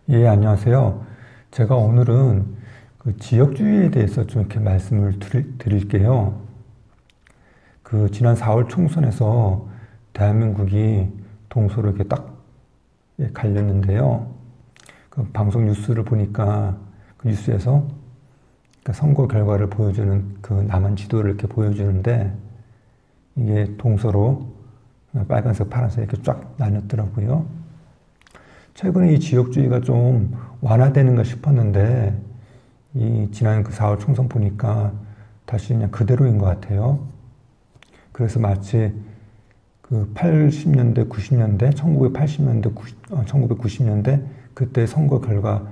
예, 안녕하세요. 제가 오늘은 그 지역주의에 대해서 좀 이렇게 말씀을 드릴게요. 그 지난 4월 총선에서 대한민국이 동서로 이렇게 딱 갈렸는데요. 그 방송 뉴스를 보니까 그 뉴스에서 그 선거 결과를 보여주는 그 남한 지도를 이렇게 보여주는데 이게 동서로 빨간색, 파란색 이렇게 쫙 나눴더라고요. 최근에 이 지역주의가 좀 완화되는가 싶었는데, 지난 그 4월 총선 보니까 다시 그냥 그대로인 것 같아요. 그래서 마치 그 80년대, 90년대, 1980년대, 1990년대 그때 선거 결과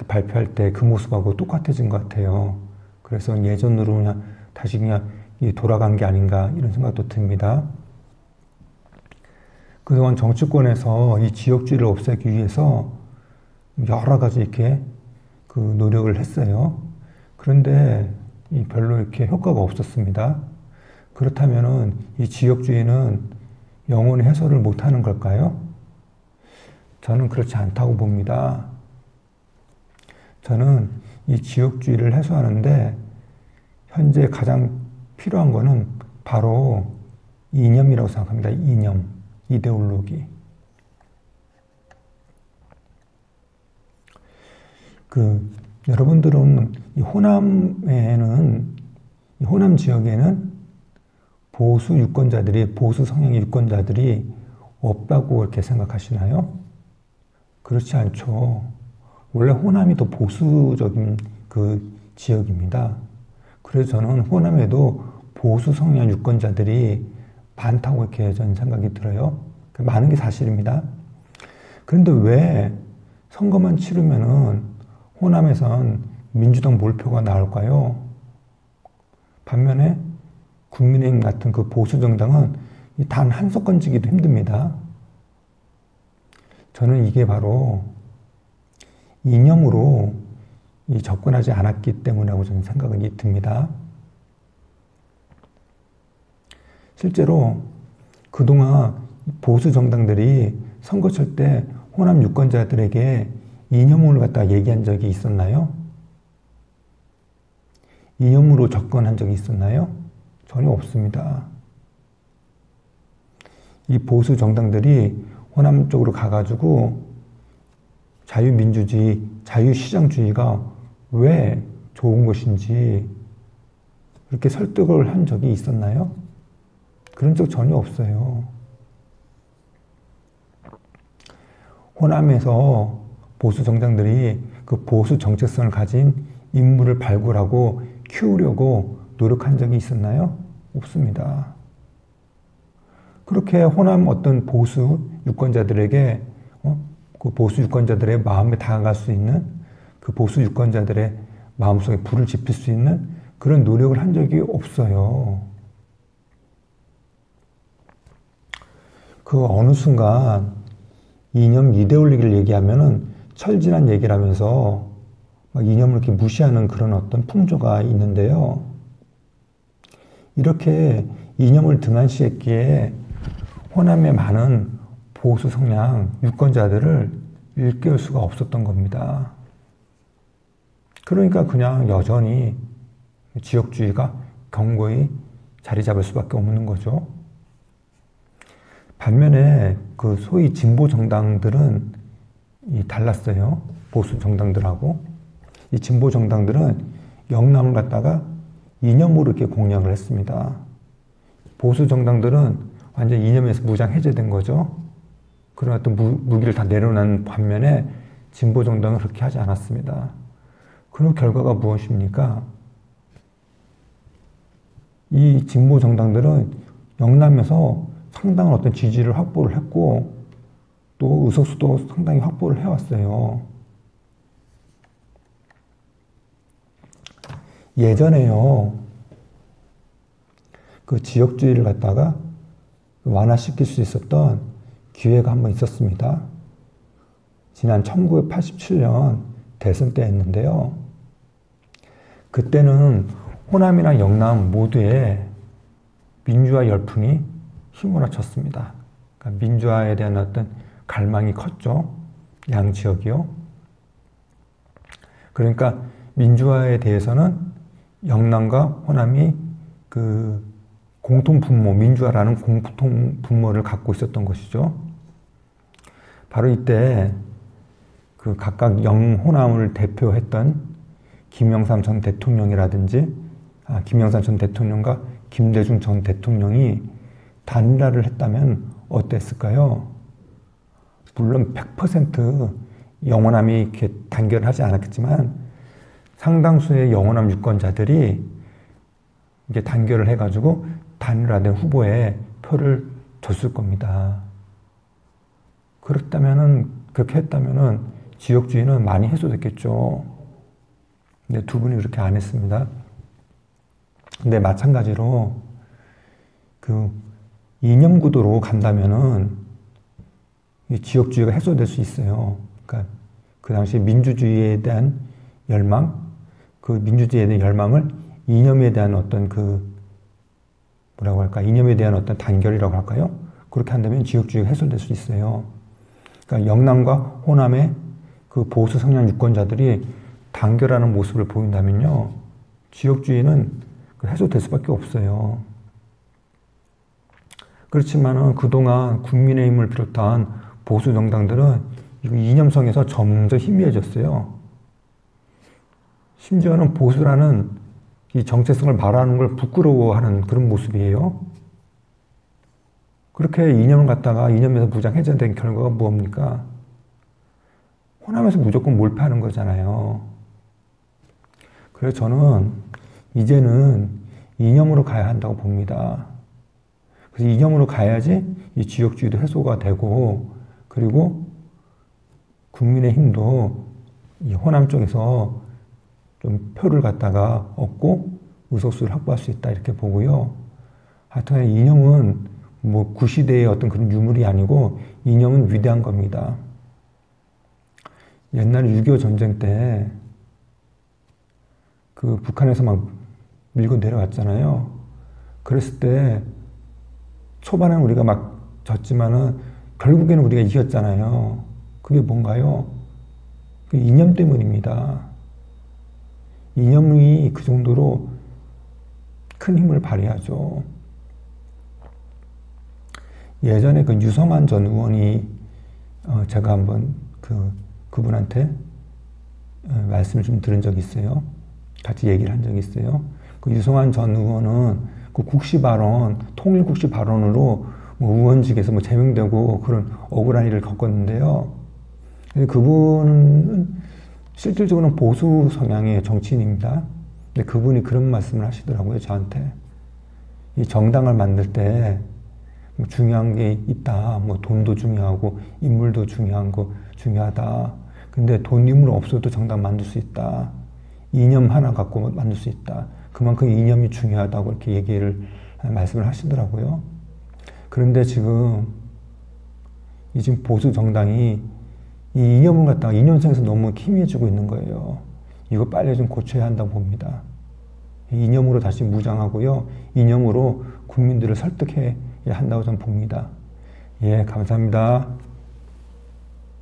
발표할 때 그 모습하고 똑같아진 것 같아요. 그래서 예전으로 그냥 다시 그냥 돌아간 게 아닌가 이런 생각도 듭니다. 그동안 정치권에서 이 지역주의를 없애기 위해서 여러 가지 이렇게 그 노력을 했어요. 그런데 별로 이렇게 효과가 없었습니다. 그렇다면은 이 지역주의는 영원히 해소를 못하는 걸까요? 저는 그렇지 않다고 봅니다. 저는 이 지역주의를 해소하는데 현재 가장 필요한 거는 바로 이념이라고 생각합니다. 이념. 이데올로기. 여러분들은 이 호남 지역에는 보수 유권자들이, 보수 성향의 유권자들이 없다고 이렇게 생각하시나요? 그렇지 않죠. 원래 호남이 더 보수적인 그 지역입니다. 그래서 저는 호남에도 보수 성향 유권자들이 많다고 이렇게 저는 생각이 들어요. 많은 게 사실입니다. 그런데 왜 선거만 치르면은 호남에선 민주당 몰표가 나올까요? 반면에 국민의힘 같은 그 보수 정당은 단 한 석권 지기도 힘듭니다. 저는 이게 바로 이념으로 접근하지 않았기 때문이라고 저는 생각이 듭니다. 실제로 그동안 보수 정당들이 선거 칠 때 호남 유권자들에게 이념을 갖다 얘기한 적이 있었나요? 이념으로 접근한 적이 있었나요? 전혀 없습니다. 이 보수 정당들이 호남 쪽으로 가가지고 자유민주주의, 자유시장주의가 왜 좋은 것인지 그렇게 설득을 한 적이 있었나요? 그런 적 전혀 없어요. 호남에서 보수 정당들이 그 보수 정체성을 가진 인물을 발굴하고 키우려고 노력한 적이 있었나요? 없습니다. 그렇게 호남 어떤 보수 유권자들에게 그 보수 유권자들의 마음에 다가갈 수 있는 그 보수 유권자들의 마음속에 불을 지필 수 있는 그런 노력을 한 적이 없어요. 그 어느 순간 이념 이데올로기를 얘기하면은 철진한 얘기를 하면서 막 이념을 이렇게 무시하는 그런 어떤 풍조가 있는데요. 이렇게 이념을 등한시했기에 호남의 많은 보수 성향 유권자들을 일깨울 수가 없었던 겁니다. 그러니까 그냥 여전히 지역주의가 견고히 자리 잡을 수밖에 없는 거죠. 반면에 그 소위 진보 정당들은 달랐어요. 보수 정당들하고. 이 진보 정당들은 영남을 갖다가 이념으로 이렇게 공략을 했습니다. 보수 정당들은 완전 이념에서 무장 해제된 거죠. 그런 어떤 무기를 다 내려놓은 반면에 진보 정당은 그렇게 하지 않았습니다. 그런 결과가 무엇입니까? 이 진보 정당들은 영남에서 상당한 어떤 지지를 확보를 했고 또 의석수도 상당히 확보를 해왔어요. 예전에요. 그 지역주의를 갖다가 완화시킬 수 있었던 기회가 한 번 있었습니다. 지난 1987년 대선 때였는데요. 그때는 호남이나 영남 모두에 민주화 열풍이 휘몰아쳤습니다. 그러니까 민주화에 대한 어떤 갈망이 컸죠. 양 지역이요. 그러니까 민주화에 대해서는 영남과 호남이 그 공통 분모, 민주화라는 공통 분모를 갖고 있었던 것이죠. 바로 이때 그 각각 영호남을 대표했던 김영삼 전 대통령이라든지, 김영삼 전 대통령과 김대중 전 대통령이 단일화를 했다면 어땠을까요? 물론 100% 영호남이 이렇게 단결을 하지 않았겠지만 상당수의 영호남 유권자들이 이게 단결을 해가지고 단일화된 후보에 표를 줬을 겁니다. 그렇게 했다면은 지역주의는 많이 해소됐겠죠. 근데 두 분이 그렇게 안 했습니다. 근데 마찬가지로 그 이념 구도로 간다면은 이 지역주의가 해소될 수 있어요. 그러니까 그 당시 민주주의에 대한 열망, 그 민주주의에 대한 열망을 이념에 대한 어떤 이념에 대한 어떤 단결이라고 할까요? 그렇게 한다면 지역주의가 해소될 수 있어요. 그러니까 영남과 호남의 그 보수 성향 유권자들이 단결하는 모습을 보인다면요, 지역주의는 해소될 수밖에 없어요. 그렇지만은 그동안 국민의힘을 비롯한 보수 정당들은 이념성에서 점점 희미해졌어요. 심지어는 보수라는 이 정체성을 말하는 걸 부끄러워하는 그런 모습이에요. 그렇게 이념을 갖다가 이념에서 무장해제된 결과가 뭡니까? 호남에서 무조건 몰패하는 거잖아요. 그래서 저는 이제는 이념으로 가야 한다고 봅니다. 그래서 이념으로 가야지 이 지역주의도 해소가 되고, 그리고 국민의힘도 이 호남 쪽에서 좀 표를 갖다가 얻고 의석수를 확보할 수 있다, 이렇게 보고요. 하여튼 이념은 뭐 구시대의 어떤 그런 유물이 아니고 이념은 위대한 겁니다. 옛날에 6.25 전쟁 때 그 북한에서 막 밀고 내려왔잖아요. 그랬을 때 초반에는 우리가 막 졌지만은 결국에는 우리가 이겼잖아요. 그게 뭔가요? 그 이념 때문입니다. 이념이 그 정도로 큰 힘을 발휘하죠. 예전에 그 유성환 전 의원이 제가 한번 그분한테 말씀을 좀 들은 적이 있어요. 같이 얘기를 한 적이 있어요. 그 유성환 전 의원은 그 국시 발언, 통일 국시 발언으로 뭐 의원직에서 뭐 제명되고 그런 억울한 일을 겪었는데요. 그분은 실질적으로는 보수 성향의 정치인입니다. 근데 그분이 그런 말씀을 하시더라고요, 저한테. 이 정당을 만들 때 뭐 중요한 게 있다. 뭐 돈도 중요하고 인물도 중요하다. 근데 돈, 인물 없어도 정당 만들 수 있다. 이념 하나 갖고 만들 수 있다. 그만큼 이념이 중요하다고 이렇게 말씀을 하시더라고요. 그런데 지금 보수 정당이 이 이념을 갖다가 이념성에서 너무 희미해지고 있는 거예요. 이거 빨리 좀 고쳐야 한다고 봅니다. 이념으로 다시 무장하고요. 이념으로 국민들을 설득해야 한다고 저는 봅니다. 예, 감사합니다.